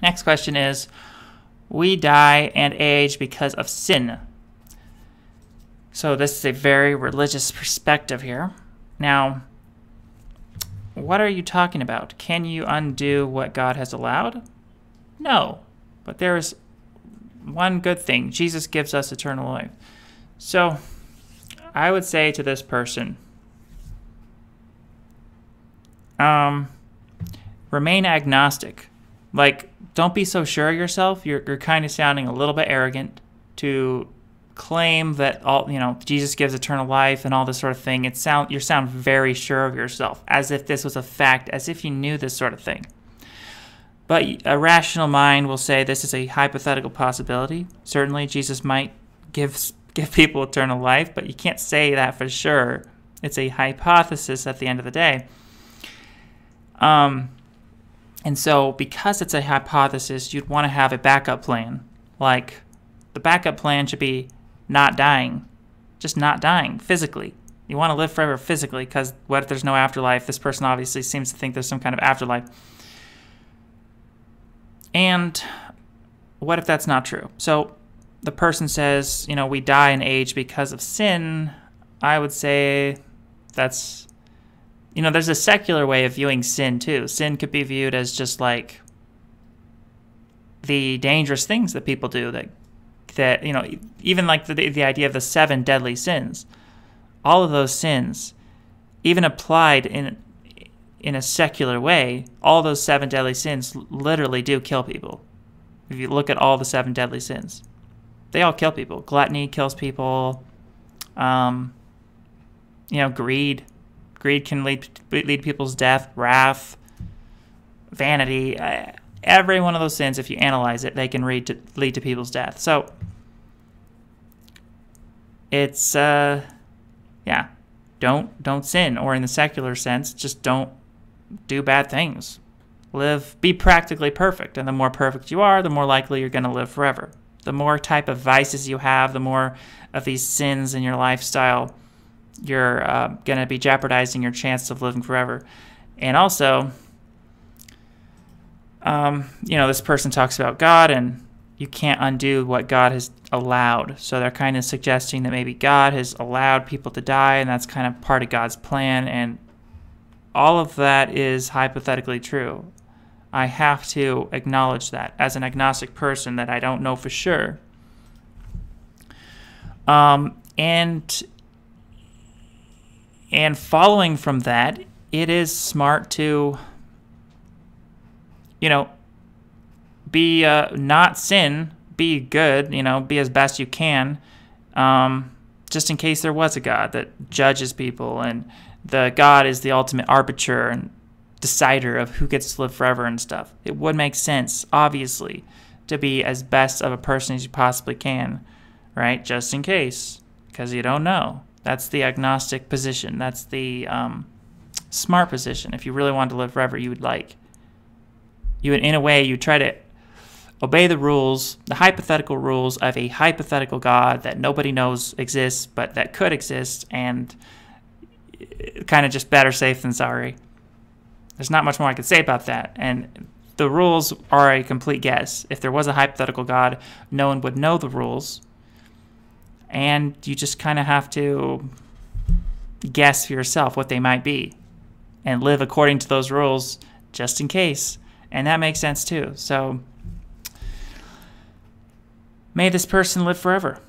Next question is, we die and age because of sin. So this is a very religious perspective here. Now, what are you talking about? Can you undo what God has allowed? No, but there is one good thing. Jesus gives us eternal life. So I would say to this person, remain agnostic. Like, don't be so sure of yourself. You're kind of sounding a little bit arrogant to claim that Jesus gives eternal life and all this sort of thing. You sound very sure of yourself, as if this was a fact, as if you knew this sort of thing. But a rational mind will say this is a hypothetical possibility. Certainly, Jesus might give people eternal life, but you can't say that for sure. It's a hypothesis at the end of the day. And so, because it's a hypothesis, you'd want to have a backup plan. Like, the backup plan should be not dying. Just not dying physically. You want to live forever physically, because what if there's no afterlife? This person obviously seems to think there's some kind of afterlife. And what if that's not true? So the person says, we die and age because of sin. I would say that's, there's a secular way of viewing sin too. Sin could be viewed as just like the dangerous things that people do that even like the idea of the 7 deadly sins. All of those sins, even applied in a secular way, all those 7 deadly sins literally do kill people. If you look at all the 7 deadly sins, they all kill people. Gluttony kills people. Greed. Greed can lead to people's death. Wrath, vanity. Every one of those sins, if you analyze it, they can lead to people's death. So it's don't sin, or in the secular sense, just don't do bad things. Be practically perfect, and the more perfect you are, the more likely you're going to live forever. The more type of vices you have, the more of these sins in your lifestyle, you're going to be jeopardizing your chance of living forever. And also, this person talks about God, and you can't undo what God has allowed. So they're kind of suggesting that maybe God has allowed people to die, and that's kind of part of God's plan, and all of that is hypothetically true. I have to acknowledge that as an agnostic person, that I don't know for sure. And following from that, it is smart to, be not sin, be good, be as best you can, just in case there was a God that judges people, and the God is the ultimate arbiter and decider of who gets to live forever and stuff. It would make sense, obviously, to be as best of a person as you possibly can, right? Just in case, because you don't know. That's the agnostic position. That's the smart position. If you really wanted to live forever, you would in a way, you try to obey the rules, the hypothetical rules of a hypothetical God that nobody knows exists, but that could exist, and kind of just better safe than sorry. There's not much more I could say about that. And the rules are a complete guess. If there was a hypothetical God, no one would know the rules. And you just kind of have to guess for yourself what they might be and live according to those rules just in case. And that makes sense too. So may this person live forever.